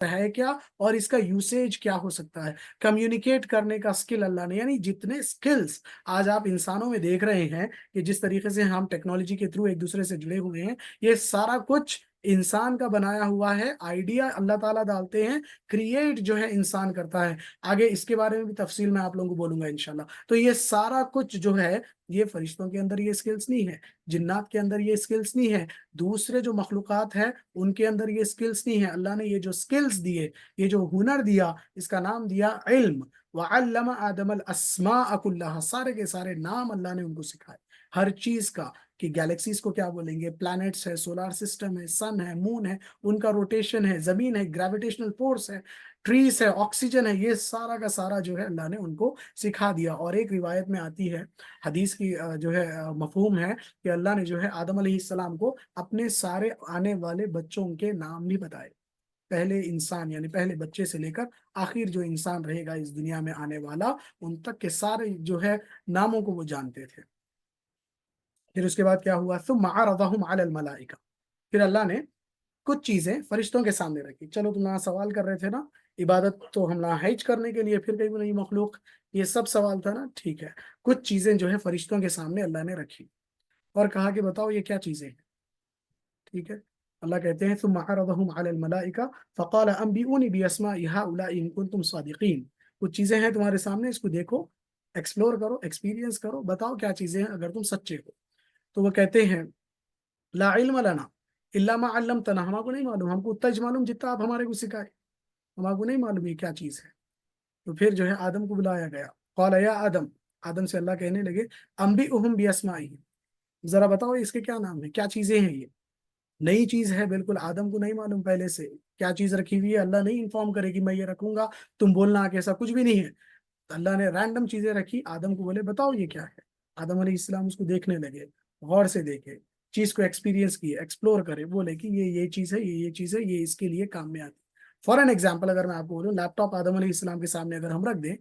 ہے क्या और इसका यूसेज क्या हो सकता है। कम्युनिकेट करने का स्किल अल्लाह ने, यानी जितने स्किल्स आज आप इंसानों में देख रहे हैं कि जिस तरीके से हम टेक्नोलॉजी के थ्रू एक दूसरे से जुड़े हुए हैं, ये सारा कुछ इंसान का बनाया हुआ है। आइडिया अल्लाह ताला डालते हैं, क्रिएट जो है इंसान करता है। आगे इसके बारे में भी तफसील में आप लोगों को बोलूंगा इंशाल्लाह। तो ये सारा कुछ जो है, ये फरिश्तों के अंदर ये स्किल्स नहीं है, जिन्नात के अंदर ये स्किल्स नहीं है, दूसरे जो मखलूकात है उनके अंदर ये स्किल्स नहीं है। अल्लाह ने ये जो स्किल्स दिए, ये जो हुनर दिया, इसका नाम दिया इल्म। वअल्लम आदम अल अस्माअ कुल्लहा, सारे के सारे नाम अल्लाह ने उनको सिखाए हर चीज का, कि गैलेक्सीज को क्या बोलेंगे, प्लैनेट्स है, सोलर सिस्टम है, सन है, मून है, उनका रोटेशन है, जमीन है, ग्रेविटेशनल फोर्स है, ट्रीज है, ऑक्सीजन है, ये सारा का सारा जो है अल्लाह ने उनको सिखा दिया। और एक रिवायत में आती है, हदीस की जो है मफहूम है कि अल्लाह ने जो है आदम अलैहिस्सलाम को अपने सारे आने वाले बच्चों के नाम भी बताए। पहले इंसान यानी पहले बच्चे से लेकर आखिर जो इंसान रहेगा इस दुनिया में आने वाला, उन तक के सारे जो है नामों को वो जानते थे। फिर उसके बाद क्या हुआ, सुम्मा अरदहुम अलल मलाइका, फिर अल्लाह ने कुछ चीजें फरिश्तों के सामने रखी। चलो तुम यहाँ सवाल कर रहे थे ना, इबादत तो हम ना हैज करने के लिए फिर कहीं नहीं मखलूक, ये सब सवाल था ना, ठीक है। कुछ चीजें जो है फरिश्तों के सामने अल्लाह ने रखी और कहा कि बताओ ये क्या चीजें हैं। ठीक है, अल्लाह कहते हैं सुम्मा अरदहुम अलल मलाइका फक़ाल अंबिऊनी बिअस्माइ हाउलाइ इन कुंतुम सादिकीन। कुछ चीजें हैं तुम्हारे सामने, इसको देखो, एक्सप्लोर करो, एक्सपीरियंस करो, बताओ क्या चीजें हैं अगर तुम सच्चे हो। तो वो कहते हैं ला इल्म लना इल्ला मा अल्लमतना, हमको नहीं मालूम, हमको उतना ही मालूम जितना आप हमारे को सिखाए, हमको नहीं मालूम ये क्या चीज है। तो फिर जो है आदम को बुलाया गया, कौल या आदम, आदम से अल्लाह कहने लगे अम्बी उहम बिअस्माइहिम, जरा बताओ इसके क्या नाम है, क्या चीजें हैं ये। नई चीज है बिल्कुल, आदम को नहीं मालूम पहले से क्या चीज रखी हुई है। अल्लाह नहीं इन्फॉर्म करे कि मैं ये रखूंगा तुम बोलना कि ऐसा कुछ भी नहीं है। तो अल्लाह ने रैंडम चीजें रखी, आदम को बोले बताओ ये क्या है। आदम अलैहिस्सलाम उसको देखने लगे, गौर से देखे, चीज को एक्सपीरियंस किए, एक्सप्लोर करे, बोले कि ये चीज है, ये चीज है, ये इसके लिए काम में आती है। फॉर एन एग्जाम्पल अगर मैं आपको बोलूँ, लैपटॉप आदम अलैहिस्सलाम के सामने अगर हम रख दें,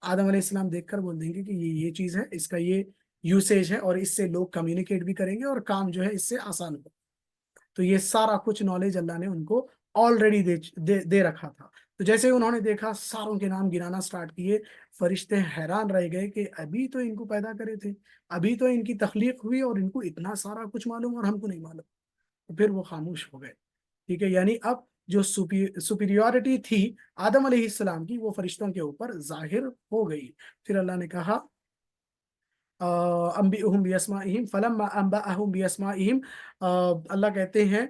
आदम अलैहिस्सलाम देखकर बोल देंगे कि ये चीज है, इसका ये यूसेज है, और इससे लोग कम्युनिकेट भी करेंगे और काम जो है इससे आसान हो। तो ये सारा कुछ नॉलेज अल्लाह ने उनको ऑलरेडी दे रखा था। तो जैसे ही उन्होंने देखा, सारों के नाम गिनाना स्टार्ट किए, फरिश्ते हैरान रह गए कि अभी तो इनको पैदा करे थे, अभी तो इनकी तख्लीक हुई और इनको इतना सारा कुछ मालूम और हमको नहीं मालूम। तो फिर वो खामोश हो गए। ठीक है, यानी अब जो सुपीरियोरिटी थी आदम अलैहिस्सलाम की, वो फरिश्तों के ऊपर जाहिर हो गई। फिर अल्लाह ने कहा अम्बिउहुम बिअस्माइहिम फलम्मा अंबअहुम बिअस्माइहिम, अल्लाह कहते हैं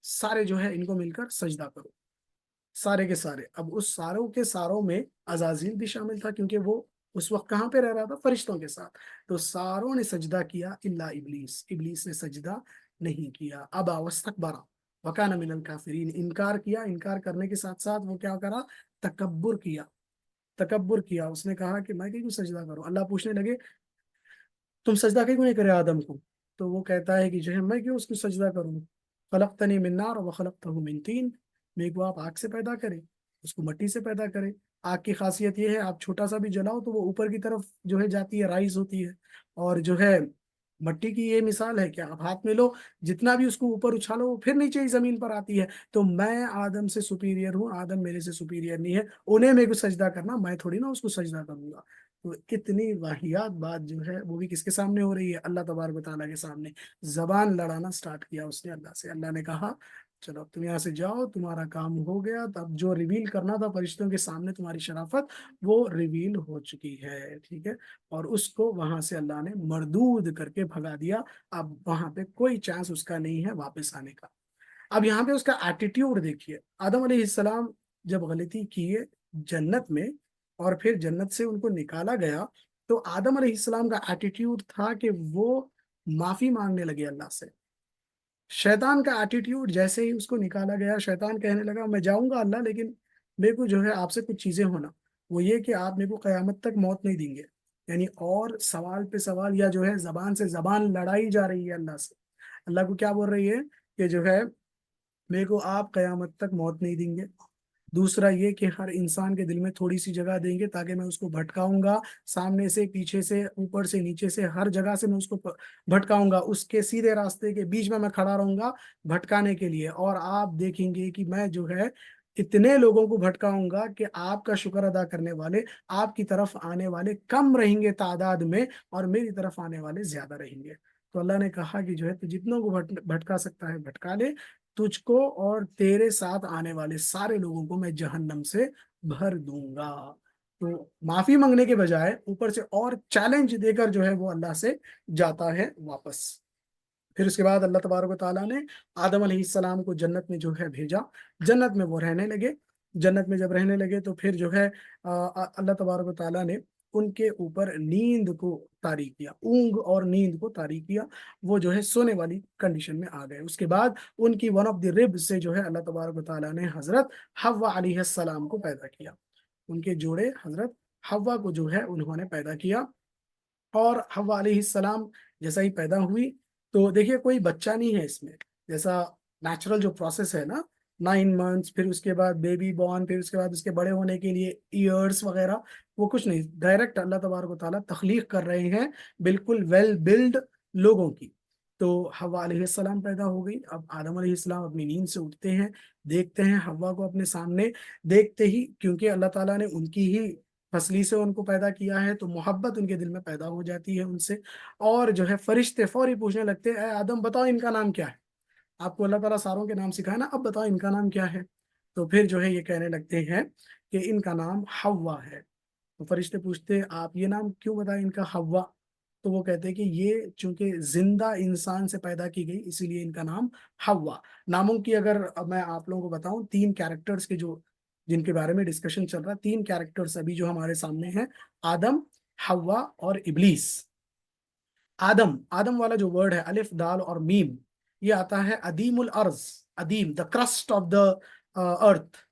सारे जो है इनको मिलकर सजदा करो, सारे के सारे। अब उस सारों के सारों में अजाजिल भी शामिल था, क्योंकि वो उस वक्त कहाँ पे रह रहा था, फरिश्तों के साथ। तो सारों ने सजदा किया इल्ला इबलीस, इबलीस ने सजदा नहीं किया। अबा वस्तकबरा वकाना मिनल काफिरीन, इनकार किया, इनकार करने के साथ साथ वो क्या करा, तकब्बुर किया, तकब्बुर किया। उसने कहा कि मैं क्यों सजदा करूं। अल्लाह पूछने लगे तुम सजदा क्यों नहीं करे आदम को। तो वो कहता है कि जो है मैं क्यों उसको सजदा करूं, खलकतनी मिन नार व खलकतहु मिन तीन, मेरे को आप आग से पैदा करें, उसको मट्टी से पैदा करें। आग की खासियत ये है, आप छोटा सा भी जलाओ तो वो ऊपर की तरफ जो है जाती है, राइज होती है। और जो है मट्टी की ये मिसाल है कि आप हाथ में लो, जितना भी उसको ऊपर उछालो वो फिर नीचे ही जमीन पर आती है। तो मैं आदम से सुपीरियर हूँ, आदम मेरे से सुपीरियर नहीं है, उन्हें मेरे को सजदा करना, मैं थोड़ी ना उसको सजदा करूंगा। तो इतनी वाहियात बात जो है वो भी किसके सामने हो रही है, अल्लाह तबारक व तआला के सामने। जबान लड़ाना स्टार्ट किया उसने अल्लाह से। अल्लाह ने कहा चलो अब तुम यहाँ से जाओ, तुम्हारा काम हो गया। तब जो रिवील करना था फरिश्तों के सामने तुम्हारी शराफत, वो रिवील हो चुकी है। ठीक है, और उसको वहां से अल्लाह ने मरदूद करके भगा दिया। अब वहां पे कोई चांस उसका नहीं है वापस आने का। अब यहाँ पे उसका एटीट्यूड देखिए, आदम अलैहिस्सलाम जब गलती किए जन्नत में और फिर जन्नत से उनको निकाला गया, तो आदम अलैहिस्सलाम का एटीट्यूड था कि वो माफी मांगने लगे अल्लाह से। शैतान का एटीट्यूड, जैसे ही उसको निकाला गया, शैतान कहने लगा मैं जाऊंगा अल्लाह, लेकिन मेरे को जो है आपसे कुछ चीजें होना, वो ये कि आप मेरे को कयामत तक मौत नहीं देंगे। यानी और सवाल पे सवाल, या जो है जबान से जबान लड़ाई जा रही है अल्लाह से। अल्लाह को क्या बोल रही है कि जो है मेरे को आप कयामत तक मौत नहीं देंगे, दूसरा ये कि हर इंसान के दिल में थोड़ी सी जगह देंगे ताकि मैं उसको भटकाऊंगा, सामने से, पीछे से, ऊपर से, नीचे से, हर जगह से मैं उसको भटकाऊंगा, उसके सीधे रास्ते के बीच में मैं खड़ा रहूंगा भटकाने के लिए। और आप देखेंगे कि मैं जो है इतने लोगों को भटकाऊंगा कि आपका शुक्र अदा करने वाले, आपकी तरफ आने वाले कम रहेंगे तादाद में, और मेरी तरफ आने वाले ज्यादा रहेंगे। तो अल्लाह ने कहा कि जो है, तू जितनों को भटका सकता है भटका ले, तुझको और तेरे साथ आने वाले सारे लोगों को मैं जहन्नम से भर दूंगा। तो माफी मांगने के बजाय ऊपर से और चैलेंज देकर जो है वो अल्लाह से जाता है वापस। फिर उसके बाद अल्लाह तबारक व तआला ने आदम अलैहिस्सलाम को जन्नत में जो है भेजा, जन्नत में वो रहने लगे। जन्नत में जब रहने लगे तो फिर जो है अल्लाह तबारक व तआला ने उनके ऊपर नींद को तारी किया, ऊंग और नींद को तारी किया। वो जो है सोने वाली कंडीशन में आ गए। उसके बाद उनकी वन ऑफ द रिब से जो है अल्लाह तबारक व तआला ने हजरत हव्वा अलैहिस्सलाम को पैदा किया। उनके जोड़े हजरत हव्वा को जो है उन्होंने पैदा किया। और हव्वा अलैहिस्सलाम जैसा ही पैदा हुई, तो देखिए कोई बच्चा नहीं है इसमें, जैसा नेचुरल जो प्रोसेस है ना, 9 मंथ्स, फिर उसके बाद बेबी बॉर्न, फिर उसके बाद उसके बड़े होने के लिए ईयर्स वगैरह, वो कुछ नहीं, डायरेक्ट अल्लाह तबारक व तआला तख्लीक कर रहे हैं बिल्कुल वेल बिल्ड लोगों की। तो हव्वा अलैहिस्सलाम पैदा हो गई। अब आदम अलैहिस्सलाम अपनी नींद से उठते हैं, देखते हैं हव्वा को अपने सामने, देखते ही, क्योंकि अल्लाह ताला ने उनकी ही फसली से उनको पैदा किया है, तो मोहब्बत उनके दिल में पैदा हो जाती है उनसे। और जो है फरिश्ते फौरी पूछने लगते हैं, "ए आदम बताओ इनका नाम क्या है? आपको अल्लाह ताला सारों के नाम सिखाया ना, अब बताओ इनका नाम क्या है?" तो फिर जो है ये कहने लगते हैं कि इनका नाम हव्वा है। तो फरिश्ते पूछते हैं, आप ये नाम क्यों बताएं इनका हव्वा? तो वो कहते हैं कि ये चूंकि जिंदा इंसान से पैदा की गई इसीलिए इनका नाम हव्वा। नामों की अगर अब मैं आप लोगों को बताऊं, 3 कैरेक्टर्स के जो, जिनके बारे में डिस्कशन चल रहा है, 3 कैरेक्टर्स अभी जो हमारे सामने हैं, आदम, हव्वा और इब्लीस। आदम, आदम वाला जो वर्ड है, अलिफ दाल और मीम, ये आता है अदीमुल अर्ज, अदीम the crust of the earth.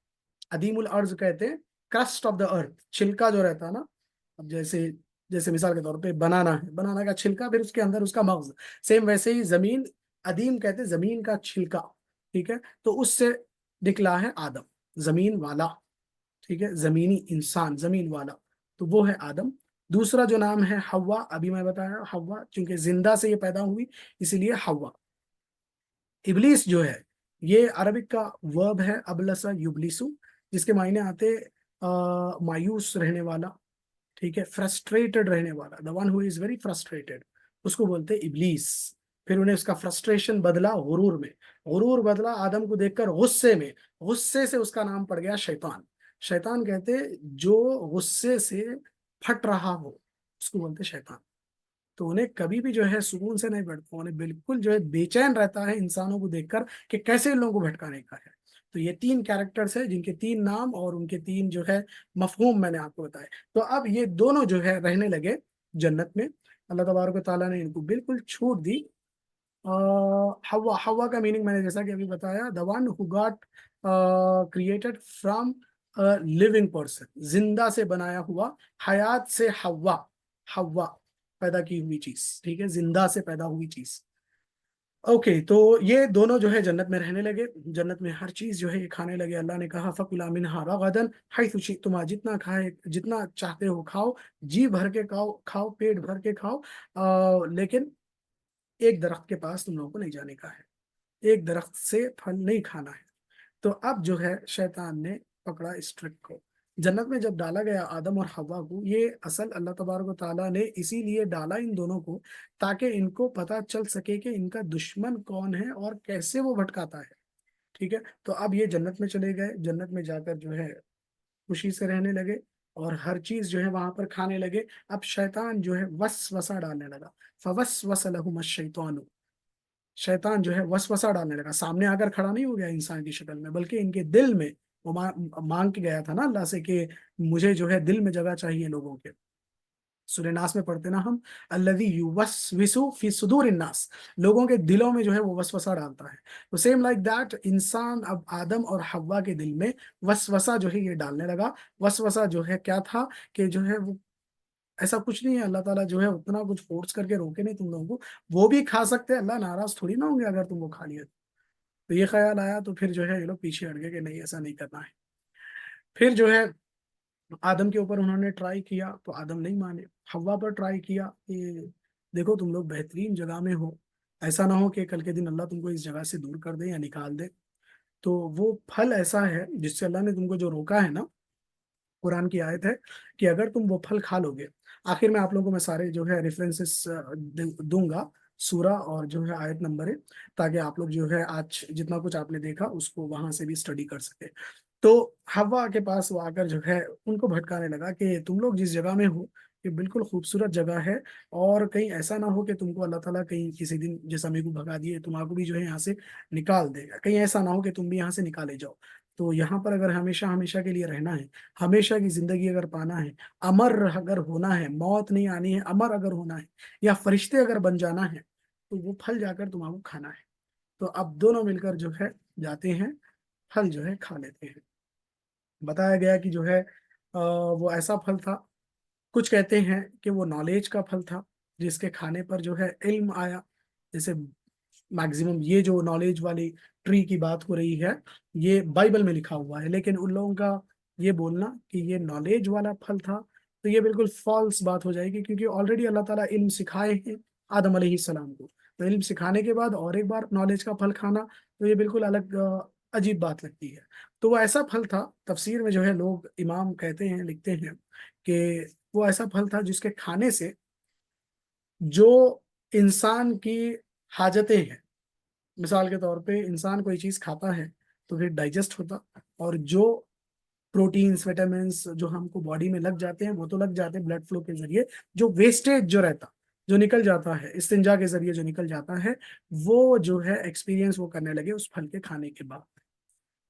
अदीमुल अर्ज कहते हैं क्रस्ट ऑफ द अर्थ, छिलका जो रहता है ना। अब जैसे, जैसे मिसाल के तौर पे बनाना है, बनाना का छिलका, फिर उसके अंदर उसका मग्ज, सेम वैसे ही जमीन, अदीम कहते हैं जमीन का छिलका। ठीक है, तो उससे निकला है आदम, जमीन वाला। ठीक है, जमीनी इंसान, जमीन वाला, तो वो है आदम। दूसरा जो नाम है हव्वा, अभी मैं बताया, हव्वा चूंकि जिंदा से ये पैदा हुई इसीलिए हव्वा। इबलीस जो है, ये अरबिक का वर्ब है, अबलसा युबलिसु, जिसके मायने आते मायूस रहने वाला। ठीक है, फ्रस्ट्रेटेड रहने वाला, the one who is very frustrated, उसको बोलते हैं इबलीस। फिर उन्हें उसका फ्रस्ट्रेशन बदला गुरूर में, गुरूर बदला आदम को देखकर गुस्से में, गुस्से से उसका नाम पड़ गया शैतान। शैतान कहते हैं जो गुस्से से फट रहा हो उसको बोलते हैं शैतान। तो उन्हें कभी भी जो है सुकून से नहीं बैठता, उन्हें बिल्कुल जो है बेचैन रहता है इंसानों को देखकर कि कैसे इन लोगों को भटकाने का है। तो ये 3 कैरेक्टर्स है जिनके 3 नाम और उनके 3 जो है मफहूम मैंने आपको बताए। तो अब ये दोनों जो है रहने लगे जन्नत में। अल्लाह तबारक व तआला ने इनको बिल्कुल छूट दी। हवा, हवा का मीनिंग मैंने जैसा कि अभी बताया, the one who got created from living person, जिंदा से बनाया हुआ, हयात से हवा, हवा पैदा की हुई चीज। ठीक है, जिंदा से पैदा हुई चीज। ओके, तो ये दोनों जो है जन्नत में रहने लगे। जन्नत में हर चीज जो है ये खाने लगे। अल्लाह ने कहा फकुला मिनहा रगदन हैथु शि'तुमा, जितना खाए, जितना चाहते हो खाओ, जी भर के खाओ, खाओ पेट भर के खाओ, लेकिन एक दरख्त के पास तुम लोगों को नहीं जाने का है, एक दरख्त से फल नहीं खाना है। तो अब जो है शैतान ने पकड़ा इस ट्रिक को। जन्नत में जब डाला गया आदम और हवा को, ये असल अल्लाह तबारक व तआला ने इसीलिए डाला इन दोनों को, ताकि इनको पता चल सके कि इनका दुश्मन कौन है और कैसे वो भटकाता है। ठीक है, तो अब ये जन्नत में चले गए, जन्नत में जाकर जो है खुशी से रहने लगे और हर चीज जो है वहां पर खाने लगे। अब शैतान जो है वसवसा डालने लगा, फवस्वस लहुम शैतान, शैतान जो है वसवसा डालने लगा, सामने आकर खड़ा नहीं हो गया इंसान की शक्ल में, बल्कि इनके दिल में वो मांग के गया था ना अल्लाह से कि मुझे जो है दिल में जगह चाहिए लोगों के। सूरह नास में पढ़ते ना हम, अल्लज़ी युवस्विसु फी सुदूरिन नास, लोगों के दिलों में जो है वो वसवसा डालता है। तो सेम लाइक दैट इंसान अब आदम और हव्वा के दिल में वसवसा जो है ये डालने लगा। वसवसा जो है क्या था कि जो है वो, ऐसा कुछ नहीं है, अल्लाह ताला जो है उतना कुछ फोर्स करके रोके नहीं तुम लोगों को, वो भी खा सकते हैं, अल्लाह नाराज थोड़ी ना होंगे अगर तुम वो खा लिए। तो ये ख्याल आया, तो फिर जो है ये लोग पीछे हट गए कि नहीं ऐसा नहीं करना है। फिर जो है आदम के ऊपर उन्होंने ट्राई किया तो आदम नहीं माने। हवा पर ट्राई किया कि देखो तुम लोग बेहतरीन जगह में हो, ऐसा ना हो कि कल के दिन अल्लाह तुमको इस जगह से दूर कर दे या निकाल दे। तो वो फल ऐसा है जिससे अल्लाह ने तुमको जो रोका है ना, कुरान की आयत है कि अगर तुम वो फल खा लोगे। आखिर में आप लोगों को मैं सारे जो है रेफरेंसेस दूंगा, सूरा और जो है आयत नंबर है, ताकि आप लोग जो है आज जितना कुछ आपने देखा उसको वहां से भी स्टडी कर सके। तो हवा के पास वो आकर जो है उनको भटकाने लगा कि तुम लोग जिस जगह में हो ये बिल्कुल खूबसूरत जगह है, और कहीं ऐसा ना हो कि तुमको अल्लाह ताला कहीं किसी दिन जैसा मेरे को भगा दिए तुम्हारा भी जो है यहाँ से निकाल देगा, कहीं ऐसा ना हो कि तुम भी यहाँ से निकाले जाओ। तो यहाँ पर अगर हमेशा हमेशा के लिए रहना है, हमेशा की जिंदगी अगर पाना है, अमर अगर होना है, मौत नहीं आनी है, अमर अगर होना है, या फरिश्ते अगर बन जाना है, तो वो फल जाकर तुम्हारा खाना है। तो अब दोनों मिलकर जो है जाते हैं, फल जो है खा लेते हैं। बताया गया कि जो है वो ऐसा फल था, कुछ कहते हैं कि वो नॉलेज का फल था, जिसके खाने पर जो है इल्म आया। जैसे मैक्सिमम ये जो नॉलेज वाली ट्री की बात हो रही है, ये बाइबल में लिखा हुआ है, लेकिन उन लोगों का ये बोलना कि ये नॉलेज वाला फल था, तो ये बिल्कुल फॉल्स बात हो जाएगी, क्योंकि ऑलरेडी अल्लाह ताला इल्म सिखाए हैं आदम अलैहिस्सलाम को। तो इल्म सिखाने के बाद और एक बार नॉलेज का फल खाना, तो ये बिल्कुल अलग अजीब बात लगती है। तो वो ऐसा फल था, तफसीर में जो है लोग इमाम कहते हैं, लिखते हैं कि वो ऐसा फल था जिसके खाने से जो इंसान की हाजतें हैं, मिसाल के तौर पे इंसान कोई चीज खाता है तो फिर डाइजेस्ट होता, और जो प्रोटीन्स विटामिन्स जो हमको बॉडी में लग जाते हैं वो तो लग जाते हैं ब्लड फ्लो के जरिए, जो वेस्टेज जो रहता, जो निकल जाता है इस्तिंजा के जरिए जो निकल जाता है, वो जो है एक्सपीरियंस वो करने लगे उस फल के खाने के बाद।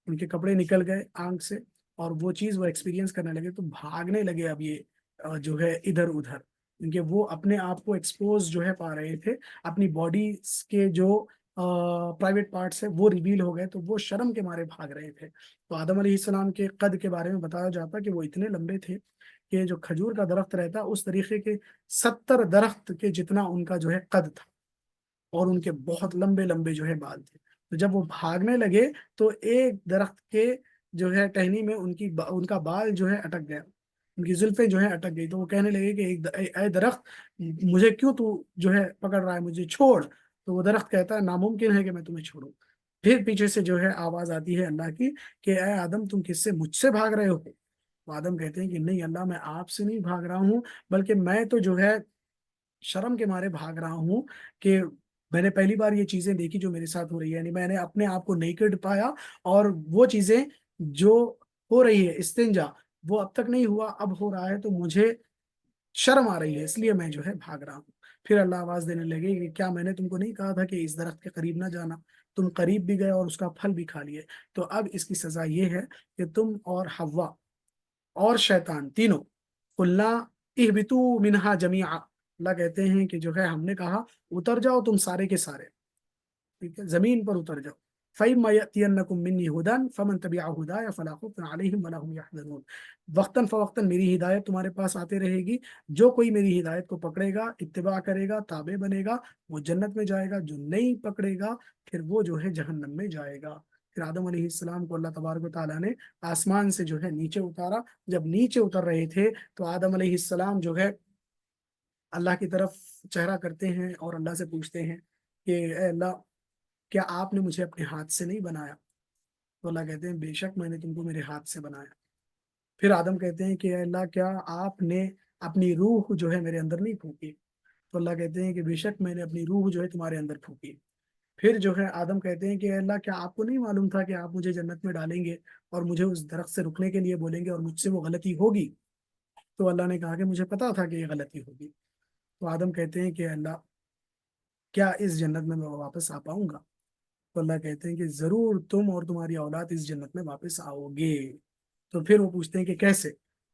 उनके कपड़े निकल गए आंख से, और वो चीज वो एक्सपीरियंस करने लगे, तो भागने लगे अब ये जो है इधर उधर, क्योंकि वो अपने आप को एक्सपोज जो है पा रहे थे, अपनी बॉडी के जो प्राइवेट पार्ट्स है वो रिवील हो गए, तो वो शर्म के मारे भाग रहे थे। तो आदम अलैहिस्सलाम के कद के बारे में बताया जाता कि वो इतने लंबे थे कि जो खजूर का दरख्त रहता उस तरीके के 70 दरख्त के जितना उनका जो है कद था, और उनके बहुत लंबे लंबे जो है बाल थे। तो जब वो भागने लगे तो एक दरख्त के जो है टहनी में उनका बाल जो है अटक गया, उनकी जुल्फें जो है अटक गई। तो वो कहने लगे कि ए दरख्त, मुझे क्यों तू जो है पकड़ रहा है, मुझे छोड़। तो वो दरख्त कहता है नामुमकिन है कि मैं तुम्हें छोड़ूं। फिर पीछे से जो है आवाज आती है अल्लाह की कि ए आदम तुम किससे, मुझसे भाग रहे हो। तो आदम कहते हैं कि नहीं अल्लाह, मैं आपसे नहीं भाग रहा हूँ, बल्कि मैं तो जो है शर्म के मारे भाग रहा हूँ कि मैंने पहली बार ये चीजें देखी जो मेरे साथ हो रही है, यानी मैंने अपने आप को नेकेड पाया, और वो चीजें जो हो रही है इस्तिंजा, वो अब तक नहीं हुआ, अब हो रहा है, तो मुझे शर्म आ रही है, इसलिए मैं जो है भाग रहा हूँ। फिर अल्लाह आवाज देने लगे कि क्या मैंने तुमको नहीं कहा था कि इस दरख्त के करीब ना जाना, तुम करीब भी गए और उसका फल भी खा लिए। तो अब इसकी सजा ये है कि तुम और हव्वा और शैतान तीनों, कुल्ला इहबितू मिनहा जमीआ, अल्लाह कहते हैं कि जो है हमने कहा उतर जाओ तुम सारे के सारे, ठीक है, जमीन पर उतर जाओ। फइम्मा यअतियन्नकुम मिन्नी हुदन फमन तबिअ हुदाया फला खौफुन अलैहिम वला हुम यहज़नून। वक्तन फवक्तन मेरी हिदायत तुम्हारे पास आते रहेगी, जो कोई मेरी हिदायत को पकड़ेगा, इत्तिबा करेगा, ताबे बनेगा, वो जन्नत में जाएगा, जो नहीं पकड़ेगा फिर वो जो है जहन्नम में जाएगा। फिर आदम अलैहिस्सलाम को अल्लाह तबारक व तआला ने आसमान से जो है नीचे उतारा। जब नीचे उतर रहे थे तो आदम अलैहिस्सलाम जो है अल्लाह की तरफ चेहरा करते हैं और अल्लाह से पूछते हैं कि "ए अल्लाह, क्या आपने मुझे अपने हाथ से नहीं बनाया?" तो अल्लाह कहते हैं बेशक मैंने तुमको मेरे हाथ से बनाया। फिर आदम कहते हैं कि "ए अल्लाह, क्या आपने अपनी रूह जो है मेरे अंदर नहीं फूकी?" तो अल्लाह कहते हैं कि बेशक मैंने अपनी रूह जो है तुम्हारे अंदर फूकी। फिर जो है आदम कहते हैं कि "ए अल्लाह, क्या आपको नहीं मालूम था कि आप मुझे जन्नत में डालेंगे और मुझे उस दरख्त से रुकने के लिए बोलेंगे और मुझसे वो गलती होगी?" तो अल्लाह ने कहा कि मुझे पता था कि ये गलती होगी। तो आदम कहते हैं कि अल्लाह, क्या इस जन्नत में मैं वापस आ पाऊंगा? तो अल्लाह कहते हैं कि जरूर तुम और तुम्हारी औलाद इस जन्नत में वापस आओगे। तो फिर वो पूछते हैं कि कैसे?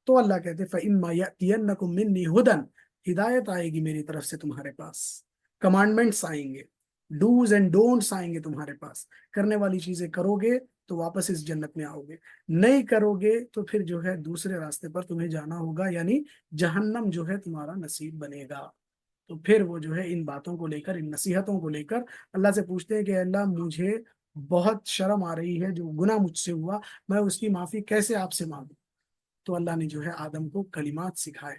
तो अल्लाह कहते हैं फइम्मा यअतियन्नकुम मिन्नी हुदन, हिदायत आएगी मेरी तरफ से तुम्हारे पास, कमांडमेंट्स आएंगे, डूज एंड डोंट्स आएंगे तुम्हारे पास। करने वाली चीजें करोगे तो वापस इस जन्नत में आओगे, नहीं करोगे तो फिर जो है दूसरे रास्ते पर तुम्हें जाना होगा, यानी जहन्नम जो है तुम्हारा नसीब बनेगा। तो फिर वो जो है इन बातों को लेकर, इन नसीहतों को लेकर अल्लाह से पूछते हैं कि अल्लाह, मुझे बहुत शर्म आ रही है, जो गुनाह मुझसे हुआ मैं उसकी माफ़ी कैसे आपसे मांगूँ। तो अल्लाह ने जो है आदम को कलिमात सिखाए।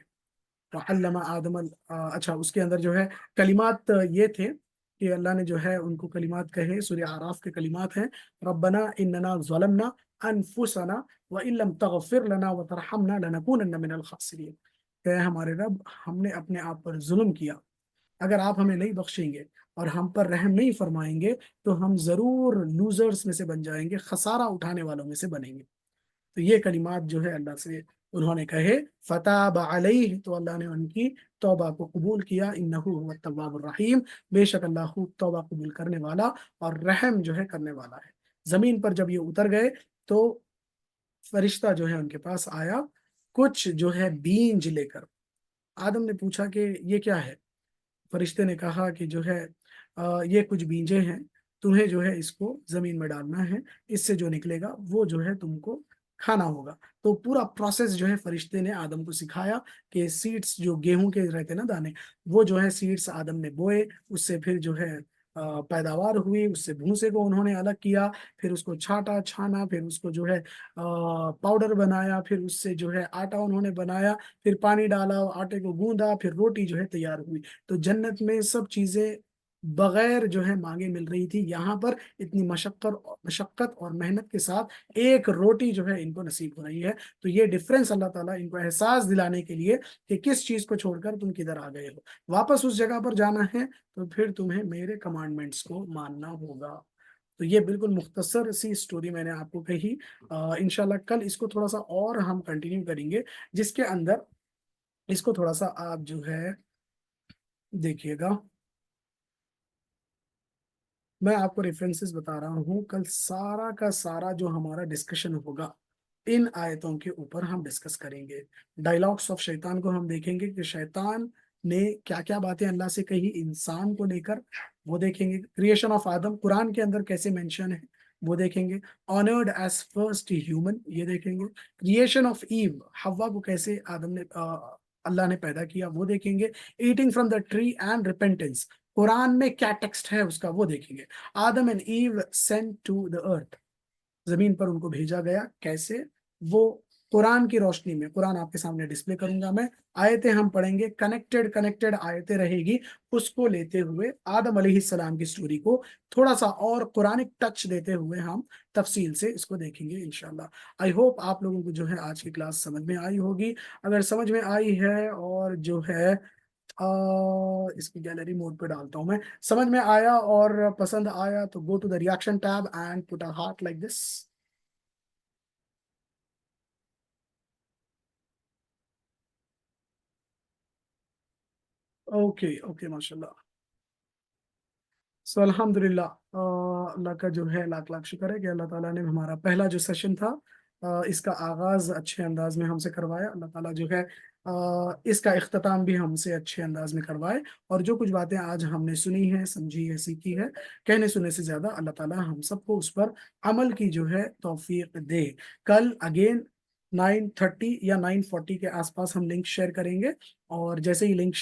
वअल्लम आदम अच्छा, उसके अंदर जो है कलिमात ये थे कि अल्लाह ने जो है उनको कलिमात कहे, सूरह आराफ के कलिमात हैं, रब्बना इन्नना ज़लमना अनफुसना व इन लम तगफिर लना व तरहमना लनकूनन्न मिनल खासिरीन। कि हमारे रब, हमने अपने आप पर जुल्म किया, अगर आप हमें नहीं बख्शेंगे और हम पर रहम नहीं फरमाएंगे तो हम जरूर लूजर्स में से बन जाएंगे, खसारा उठाने वालों में से बनेंगे। तो ये कलिमात जो है अल्लाह से उन्होंने कहे, फताब अलैहि, तो अल्लाह ने उनकी तौबा को कबूल किया, इन्नहु हुवा तव्वाबुर रहीम, बेशक अल्लाह खूब तौबा कबूल करने वाला और रहम जो है करने वाला है। जमीन पर जब ये उतर गए तो फरिश्ता जो है उनके पास आया, कुछ जो है बीज लेकर। आदम ने पूछा कि ये क्या है? फरिश्ते ने कहा कि जो है ये कुछ बीजें हैं, तुम्हें जो है इसको जमीन में डालना है, इससे जो निकलेगा वो जो है तुमको खाना होगा। तो पूरा प्रोसेस जो है फरिश्ते ने आदम को सिखाया कि सीड्स जो गेहूं के रहते हैं ना दाने, वो जो है सीड्स आदम ने बोए, उससे फिर जो है पैदावार हुई, उससे भूसे को उन्होंने अलग किया, फिर उसको छाटा छाना, फिर उसको जो है पाउडर बनाया, फिर उससे जो है आटा उन्होंने बनाया, फिर पानी डाला, आटे को गूंदा, फिर रोटी जो है तैयार हुई। तो जन्नत में सब चीजें बगैर जो है मांगे मिल रही थी, यहाँ पर इतनी मशक्कत और मेहनत के साथ एक रोटी जो है इनको नसीब हो रही है। तो ये डिफरेंस अल्लाह ताला इनको एहसास दिलाने के लिए कि किस चीज को छोड़कर तुम किधर आ गए हो, वापस उस जगह पर जाना है तो फिर तुम्हें मेरे कमांडमेंट्स को मानना होगा। तो ये बिल्कुल मुख्तसर सी स्टोरी मैंने आपको कही। इंशाल्लाह कल इसको थोड़ा सा और हम कंटिन्यू करेंगे, जिसके अंदर इसको थोड़ा सा आप जो है देखिएगा। मैं आपको रेफरेंसेस बता रहा हूँ, कल सारा का सारा जो हमारा डिस्कशन होगा इन आयतों के ऊपर हम डिस्कस करेंगे। डायलॉग्स ऑफ शैतान को हम देखेंगे कि शैतान ने क्या क्या बातें अल्लाह से कही इंसान को लेकर, वो देखेंगे। क्रिएशन ऑफ आदम कुरान के अंदर कैसे मेंशन है वो देखेंगे। ऑनर्ड एज फर्स्ट ह्यूमन, ये देखेंगे। क्रिएशन ऑफ ईव, हव्वा को कैसे आदम ने अल्लाह ने पैदा किया वो देखेंगे। Eating from the tree and repentance, Quran में क्या टेक्स्ट है उसका वो देखेंगे। Adam and Eve sent to the earth, जमीन पर उनको भेजा गया कैसे, वो कुरान की रोशनी में, कुरान आपके सामने डिस्प्ले करूंगा मैं, आयतें हम पढ़ेंगे, कनेक्टेड कनेक्टेड आयतें रहेगी, उसको लेते हुए आदम अलैहिस्सलाम की स्टोरी को थोड़ा सा और कुरानिक टच देते हुए हम तफसील से इसको देखेंगे इंशाल्लाह। आई होप आप लोगों को जो है आज की क्लास समझ में आई होगी। अगर समझ में आई है और जो है इसकी गैलरी मोड पे डालता हूं मैं, समझ में आया और पसंद आया तो go to the reaction tab and put a heart like this. Okay okay, माशाल्लाह। सो अल्हम्दुलिल्लाह, अल्लाह का जो है लाख लाख शुक्र है कि अल्लाह ताला ने हमारा पहला जो सेशन था इसका आगाज अच्छे अंदाज में हमसे करवाया। अल्लाह ताला जो है इसका इख्तिताम भी हमसे अच्छे अंदाज में करवाए। और जो कुछ बातें आज हमने सुनी है, समझी है, सीखी है, कहने सुनने से ज्यादा अल्लाह ताला हम सबको उस पर अमल की जो है तौफीक दे। कल अगेन 9:30 या 9:40 के आसपास हम लिंक शेयर करेंगे, और जैसे ही लिंक